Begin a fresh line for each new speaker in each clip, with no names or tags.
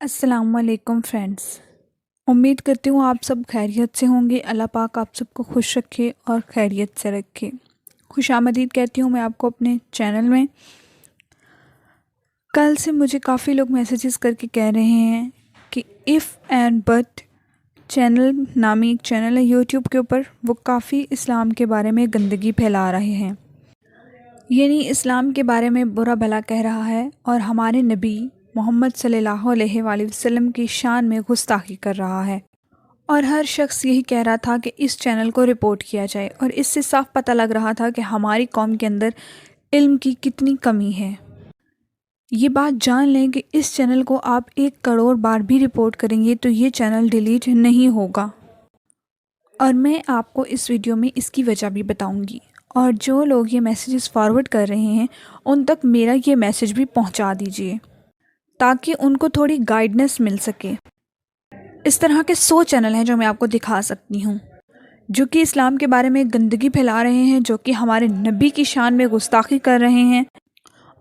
अस्सलामुअलैकुम फ्रेंड्स। उम्मीद करती हूँ आप सब खैरियत से होंगे। अल्लाह पाक आप सबको खुश रखे और खैरियत से रखे। खुशामदीद कहती हूँ मैं आपको अपने चैनल में। कल से मुझे काफ़ी लोग मैसेजेस करके कह रहे हैं कि इफ़ एंड बट चैनल नामी एक चैनल है यूट्यूब के ऊपर, वो काफ़ी इस्लाम के बारे में गंदगी फैला रहे हैं, यानी इस्लाम के बारे में बुरा भला कह रहा है और हमारे नबी मोहम्मद सल्लल्लाहु अलैहि वसल्लम की शान में गुस्ताखी कर रहा है। और हर शख्स यही कह रहा था कि इस चैनल को रिपोर्ट किया जाए, और इससे साफ पता लग रहा था कि हमारी कौम के अंदर इल्म की कितनी कमी है। ये बात जान लें कि इस चैनल को आप 1 करोड़ बार भी रिपोर्ट करेंगे तो ये चैनल डिलीट नहीं होगा, और मैं आपको इस वीडियो में इसकी वजह भी बताऊंगी। और जो लोग ये मैसेजेस फॉरवर्ड कर रहे हैं उन तक मेरा ये मैसेज भी पहुंचा दीजिए ताकि उनको थोड़ी गाइडेंस मिल सके। इस तरह के 100 चैनल हैं जो मैं आपको दिखा सकती हूँ, जो कि इस्लाम के बारे में गंदगी फैला रहे हैं, जो कि हमारे नबी की शान में गुस्ताखी कर रहे हैं।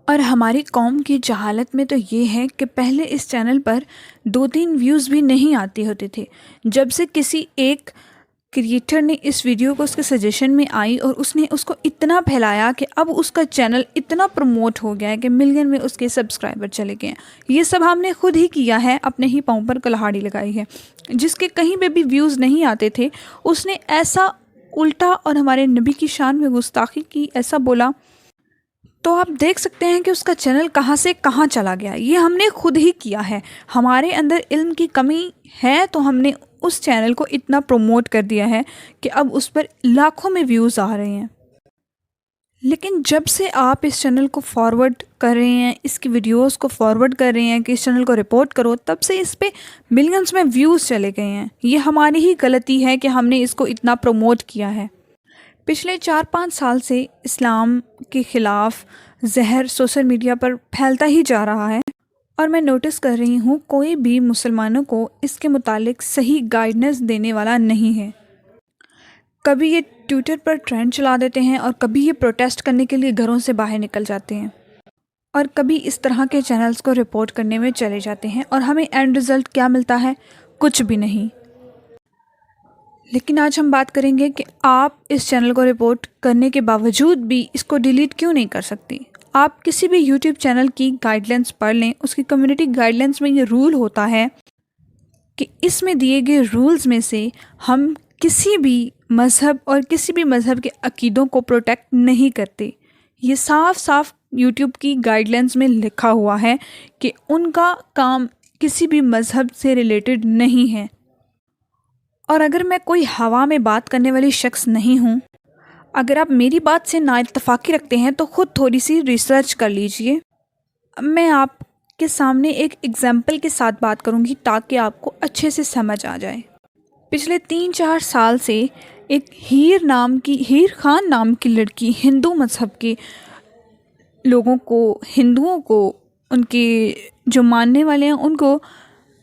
और हमारी कौम की जहालत में तो ये है कि पहले इस चैनल पर 2-3 व्यूज़ भी नहीं आते होते थे। जब से किसी एक क्रिएटर ने इस वीडियो को उसके सजेशन में आई और उसने उसको इतना फैलाया कि अब उसका चैनल इतना प्रमोट हो गया है कि मिलियन में उसके सब्सक्राइबर चले गए हैं। ये सब हमने खुद ही किया है, अपने ही पाँव पर कुल्हाड़ी लगाई है। जिसके कहीं पे भी व्यूज़ नहीं आते थे उसने ऐसा उल्टा और हमारे नबी की शान में गुस्ताखी की, ऐसा बोला। तो आप देख सकते हैं कि उसका चैनल कहाँ से कहाँ चला गया। ये हमने खुद ही किया है। हमारे अंदर इल्म की कमी है तो हमने उस चैनल को इतना प्रमोट कर दिया है कि अब उस पर लाखों में व्यूज़ आ रहे हैं। लेकिन जब से आप इस चैनल को फॉरवर्ड कर रहे हैं, इसकी वीडियोस को फॉरवर्ड कर रहे हैं कि इस चैनल को रिपोर्ट करो, तब से इस पे मिलियंस में व्यूज़ चले गए हैं। ये हमारी ही गलती है कि हमने इसको इतना प्रमोट किया है। पिछले 4-5 साल से इस्लाम के ख़िलाफ़ जहर सोशल मीडिया पर फैलता ही जा रहा है, और मैं नोटिस कर रही हूँ कोई भी मुसलमानों को इसके मुतालिक सही गाइडेंस देने वाला नहीं है। कभी ये ट्विटर पर ट्रेंड चला देते हैं और कभी ये प्रोटेस्ट करने के लिए घरों से बाहर निकल जाते हैं, और कभी इस तरह के चैनल्स को रिपोर्ट करने में चले जाते हैं, और हमें एंड रिज़ल्ट क्या मिलता है? कुछ भी नहीं। लेकिन आज हम बात करेंगे कि आप इस चैनल को रिपोर्ट करने के बावजूद भी इसको डिलीट क्यों नहीं कर सकती। आप किसी भी यूट्यूब चैनल की गाइडलाइंस पढ़ लें। उसकी कम्युनिटी गाइडलाइंस में ये रूल होता है कि इसमें दिए गए रूल्स में से हम किसी भी मज़हब और किसी भी मज़हब के अकीदों को प्रोटेक्ट नहीं करते। ये साफ साफ यूट्यूब की गाइडलाइंस में लिखा हुआ है कि उनका काम किसी भी मज़हब से रिलेटेड नहीं है। और अगर मैं कोई हवा में बात करने वाली शख्स नहीं हूँ, अगर आप मेरी बात से नाइत्तफ़ाक़ी रखते हैं तो ख़ुद थोड़ी सी रिसर्च कर लीजिए। मैं आपके सामने एक एग्ज़ाम्पल के साथ बात करूँगी ताकि आपको अच्छे से समझ आ जाए। पिछले 3-4 साल से एक हीर खान नाम की लड़की हिंदू मज़हब के लोगों को, हिंदुओं को, उनके जो मानने वाले हैं उनको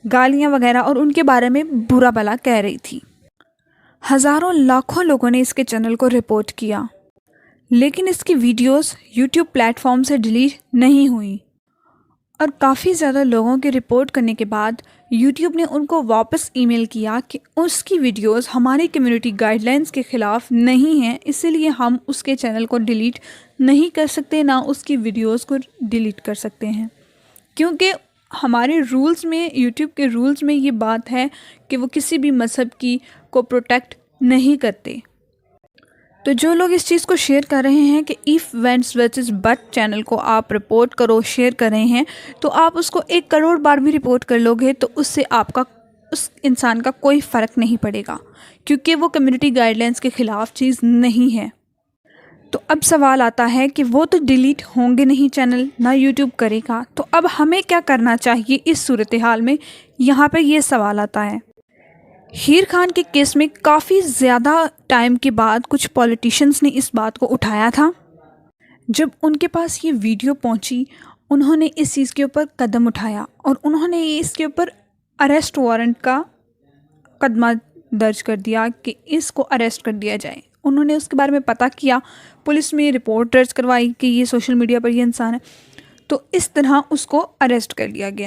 गालियाँ वगैरह और उनके बारे में बुरा भला कह रही थी। हज़ारों लाखों लोगों ने इसके चैनल को रिपोर्ट किया, लेकिन इसकी वीडियोस यूट्यूब प्लेटफॉर्म से डिलीट नहीं हुई। और काफ़ी ज़्यादा लोगों के रिपोर्ट करने के बाद यूट्यूब ने उनको वापस ईमेल किया कि उसकी वीडियोस हमारी कम्युनिटी गाइडलाइंस के ख़िलाफ़ नहीं हैं, इसीलिए हम उसके चैनल को डिलीट नहीं कर सकते, ना उसकी वीडियोस को डिलीट कर सकते हैं। क्योंकि हमारे रूल्स में, यूट्यूब के रूल्स में ये बात है कि वो किसी भी मज़हब की को प्रोटेक्ट नहीं करते। तो जो लोग इस चीज़ को शेयर कर रहे हैं कि if vents versus but channel को आप रिपोर्ट करो, शेयर कर रहे हैं, तो आप उसको 1 करोड़ बार भी रिपोर्ट कर लोगे तो उससे आपका, उस इंसान का कोई फ़र्क नहीं पड़ेगा, क्योंकि वो कम्युनिटी गाइडलाइंस के ख़िलाफ़ चीज़ नहीं है। तो अब सवाल आता है कि वो तो डिलीट होंगे नहीं चैनल, ना यूट्यूब करेगा, तो अब हमें क्या करना चाहिए इस सूरत हाल में? यहाँ पर ये सवाल आता है। हीर खान के केस में काफ़ी ज़्यादा टाइम के बाद कुछ पॉलिटिशियंस ने इस बात को उठाया था। जब उनके पास ये वीडियो पहुंची, उन्होंने इस चीज़ के ऊपर कदम उठाया और उन्होंने इसके ऊपर अरेस्ट वारंट का कदमा दर्ज कर दिया कि इसको अरेस्ट कर दिया जाए। उन्होंने उसके बारे में पता किया, पुलिस में रिपोर्ट दर्ज करवाई कि ये सोशल मीडिया पर ये इंसान है, तो इस तरह उसको अरेस्ट कर लिया गया।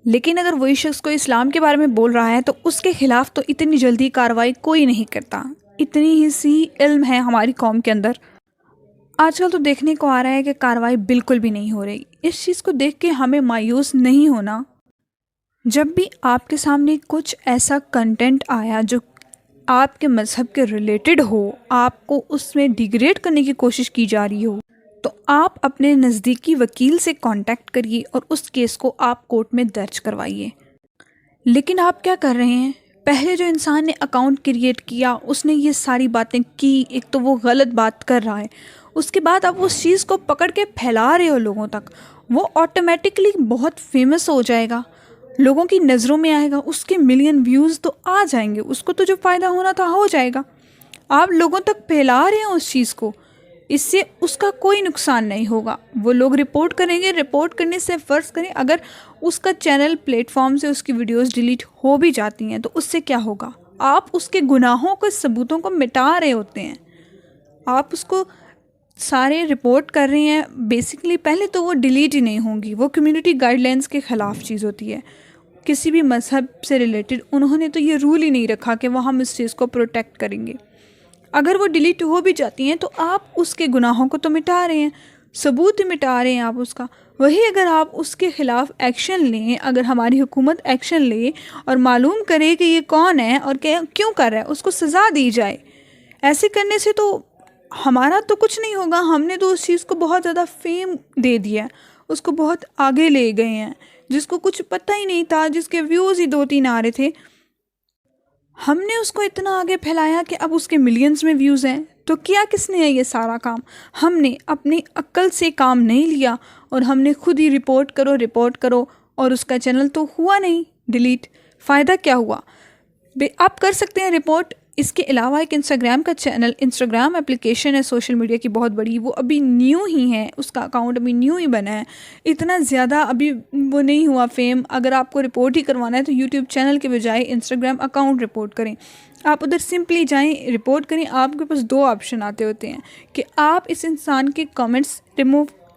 लेकिन अगर वही शख्स कोई इस्लाम के बारे में बोल रहा है तो उसके ख़िलाफ़ तो इतनी जल्दी कार्रवाई कोई नहीं करता। इतनी ही सी इल्म है हमारी कौम के अंदर। आजकल तो देखने को आ रहा है कि कार्रवाई बिल्कुल भी नहीं हो रही। इस चीज़ को देख के हमें मायूस नहीं होना। जब भी आपके सामने कुछ ऐसा कंटेंट आया जो आपके मज़हब के रिलेटेड हो, आपको उसमें डिग्रेड करने की कोशिश की जा रही हो, तो आप अपने नज़दीकी वकील से कांटेक्ट करिए और उस केस को आप कोर्ट में दर्ज करवाइए। लेकिन आप क्या कर रहे हैं, पहले जो इंसान ने अकाउंट क्रिएट किया उसने ये सारी बातें की, एक तो वो गलत बात कर रहा है, उसके बाद आप उस चीज़ को पकड़ के फैला रहे हो लोगों तक, वो ऑटोमेटिकली बहुत फेमस हो जाएगा, लोगों की नज़रों में आएगा, उसके मिलियन व्यूज़ तो आ जाएंगे, उसको तो जो फ़ायदा होना था हो जाएगा। आप लोगों तक फैला रहे हैं उस चीज़ को, इससे उसका कोई नुकसान नहीं होगा। वो लोग रिपोर्ट करेंगे, रिपोर्ट करने से फ़र्ज़ करें अगर उसका चैनल प्लेटफॉर्म से उसकी वीडियोस डिलीट हो भी जाती हैं तो उससे क्या होगा, आप उसके गुनाहों के सबूतों को मिटा रहे होते हैं। आप उसको सारे रिपोर्ट कर रहे हैं, बेसिकली पहले तो वो डिलीट ही नहीं होंगी, वो कम्युनिटी गाइडलाइंस के ख़िलाफ़ चीज़ होती है। किसी भी मज़हब से रिलेटेड उन्होंने तो ये रूल ही नहीं रखा कि वो हम इस चीज़ को प्रोटेक्ट करेंगे। अगर वो डिलीट हो भी जाती हैं तो आप उसके गुनाहों को तो मिटा रहे हैं, सबूत मिटा रहे हैं आप उसका। वही अगर आप उसके ख़िलाफ़ एक्शन लें, अगर हमारी हुकूमत एक्शन ले और मालूम करे कि ये कौन है और क्यों कर रहा है, उसको सज़ा दी जाए। ऐसे करने से तो हमारा तो कुछ नहीं होगा, हमने तो उस चीज़ को बहुत ज़्यादा फेम दे दिया, उसको बहुत आगे ले गए हैं। जिसको कुछ पता ही नहीं था, जिसके व्यूज़ ही 2-3 आ रहे थे, हमने उसको इतना आगे फैलाया कि अब उसके मिलियंस में व्यूज़ हैं। तो किया किसने है ये सारा काम? हमने अपनी अक्ल से काम नहीं लिया और हमने खुद ही रिपोर्ट करो और उसका चैनल तो हुआ नहीं डिलीट। फ़ायदा क्या हुआ? आप कर सकते हैं रिपोर्ट। इसके अलावा एक इंस्टाग्राम का चैनल, इंस्टाग्राम एप्लीकेशन है सोशल मीडिया की बहुत बड़ी, वो अभी न्यू ही है, उसका अकाउंट अभी न्यू ही बना है, इतना ज़्यादा अभी वो नहीं हुआ फेम। अगर आपको रिपोर्ट ही करवाना है तो यूट्यूब चैनल के बजाय इंस्टाग्राम अकाउंट रिपोर्ट करें। आप उधर सिंपली जाएं, रिपोर्ट करें। आपके पास 2 ऑप्शन आते होते हैं कि आप इस इंसान के कमेंट्स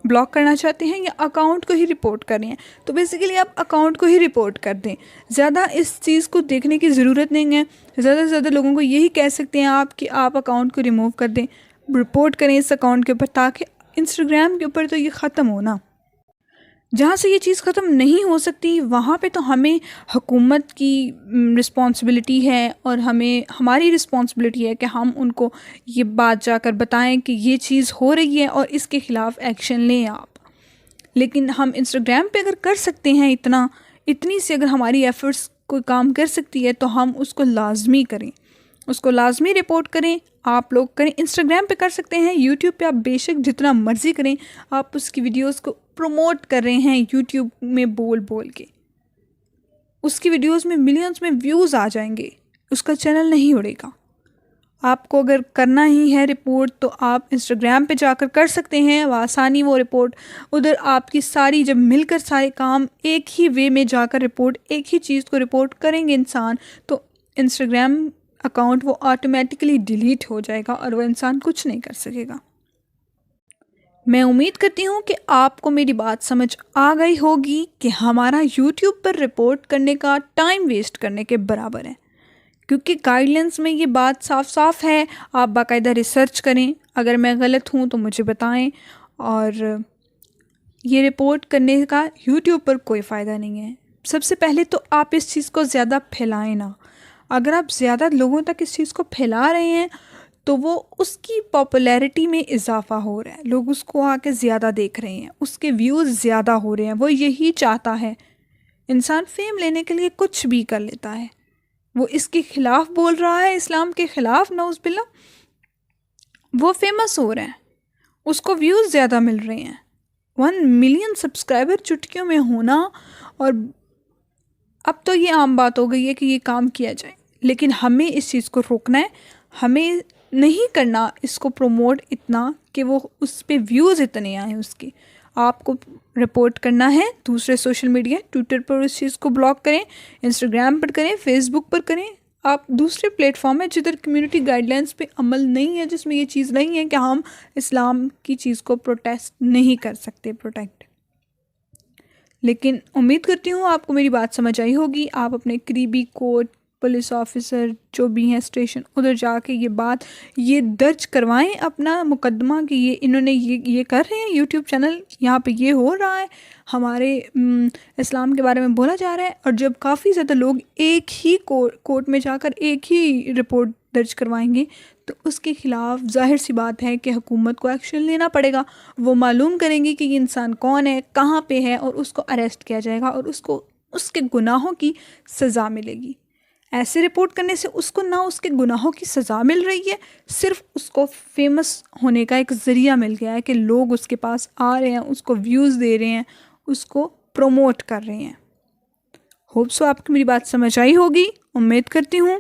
ब्लॉक करना चाहते हैं या अकाउंट को ही रिपोर्ट कर रहे हैं। तो बेसिकली आप अकाउंट को ही रिपोर्ट कर दें, ज़्यादा इस चीज़ को देखने की ज़रूरत नहीं है। ज़्यादा से ज़्यादा लोगों को यही कह सकते हैं आप कि आप अकाउंट को रिमूव कर दें, रिपोर्ट करें इस अकाउंट के ऊपर, ताकि इंस्टाग्राम के ऊपर तो ये ख़त्म हो ना। जहाँ से ये चीज़ ख़त्म नहीं हो सकती वहाँ पे तो हमें हुकूमत की रिस्पॉन्सिबिलिटी है और हमें हमारी रिस्पॉन्सिबिलिटी है कि हम उनको ये बात जाकर बताएं कि ये चीज़ हो रही है और इसके ख़िलाफ़ एक्शन लें आप। लेकिन हम इंस्टाग्राम पे अगर कर सकते हैं इतनी सी अगर हमारी एफ़र्ट्स कोई काम कर सकती है तो हम उसको लाजमी करें, उसको लाजमी रिपोर्ट करें। आप लोग करें, इंस्टाग्राम पे कर सकते हैं, यूट्यूब पे आप बेशक जितना मर्ज़ी करें। आप उसकी वीडियोस को प्रमोट कर रहे हैं यूट्यूब में बोल बोल के, उसकी वीडियोस में मिलियंस में व्यूज़ आ जाएंगे, उसका चैनल नहीं उड़ेगा। आपको अगर करना ही है रिपोर्ट तो आप इंस्टाग्राम पे जाकर कर सकते हैं आसानी वो रिपोर्ट। उधर आपकी सारी जब मिलकर सारे काम एक ही वे में जाकर रिपोर्ट, एक ही चीज़ को रिपोर्ट करेंगे इंसान, तो इंस्टाग्राम अकाउंट वो ऑटोमेटिकली डिलीट हो जाएगा और वो इंसान कुछ नहीं कर सकेगा। मैं उम्मीद करती हूँ कि आपको मेरी बात समझ आ गई होगी कि हमारा यूट्यूब पर रिपोर्ट करने का टाइम वेस्ट करने के बराबर है, क्योंकि गाइडलाइंस में ये बात साफ साफ है। आप बाकायदा रिसर्च करें, अगर मैं गलत हूँ तो मुझे बताएं। और ये रिपोर्ट करने का यूट्यूब पर कोई फ़ायदा नहीं है। सबसे पहले तो आप इस चीज़ को ज़्यादा फैलाएं ना। अगर आप ज़्यादा लोगों तक इस चीज़ को फैला रहे हैं तो वो उसकी पॉपुलैरिटी में इजाफ़ा हो रहा है, लोग उसको आके ज़्यादा देख रहे हैं, उसके व्यूज़ ज़्यादा हो रहे हैं। वो यही चाहता है। इंसान फेम लेने के लिए कुछ भी कर लेता है। वो इसके ख़िलाफ़ बोल रहा है, इस्लाम के ख़िलाफ़, नऊज़ बिल्ला, वो फेमस हो रहा है, उसको व्यूज़ ज़्यादा मिल रहे हैं। 1 मिलियन सब्सक्राइबर चुटकियों में होना, और अब तो ये आम बात हो गई है कि ये काम किया जाए। लेकिन हमें इस चीज़ को रोकना है, हमें नहीं करना इसको प्रमोट इतना कि वो उस पर व्यूज़ इतने आए उसके। आपको रिपोर्ट करना है दूसरे सोशल मीडिया, ट्विटर पर इस चीज़ को ब्लॉक करें, इंस्टाग्राम पर करें, फेसबुक पर करें। आप दूसरे प्लेटफॉर्म है जिधर कम्युनिटी गाइडलाइंस पे अमल नहीं है, जिसमें ये चीज़ नहीं है कि हम इस्लाम की चीज़ को प्रोटेस्ट नहीं कर सकते, प्रोटेक्ट। लेकिन उम्मीद करती हूँ आपको मेरी बात समझ आई होगी। आप अपने करीबी कोर्ट, पुलिस ऑफिसर जो भी हैं स्टेशन, उधर जाके ये दर्ज करवाएं अपना मुकदमा कि ये इन्होंने ये कर रहे हैं, यूट्यूब चैनल यहाँ पे ये हो रहा है, हमारे इस्लाम के बारे में बोला जा रहा है। और जब काफ़ी ज़्यादा लोग एक ही कोर्ट में जाकर एक ही रिपोर्ट दर्ज करवाएंगे तो उसके ख़िलाफ़ ज़ाहिर सी बात है कि हुकूमत को एक्शन लेना पड़ेगा। वो मालूम करेंगे कि ये इंसान कौन है, कहाँ पे है, और उसको अरेस्ट किया जाएगा और उसको उसके गुनाहों की सज़ा मिलेगी। ऐसे रिपोर्ट करने से उसको ना उसके गुनाहों की सज़ा मिल रही है, सिर्फ उसको फेमस होने का एक ज़रिया मिल गया है कि लोग उसके पास आ रहे हैं, उसको व्यूज़ दे रहे हैं, उसको प्रमोट कर रहे हैं। होप सो आपको मेरी बात समझ आई होगी, उम्मीद करती हूँ।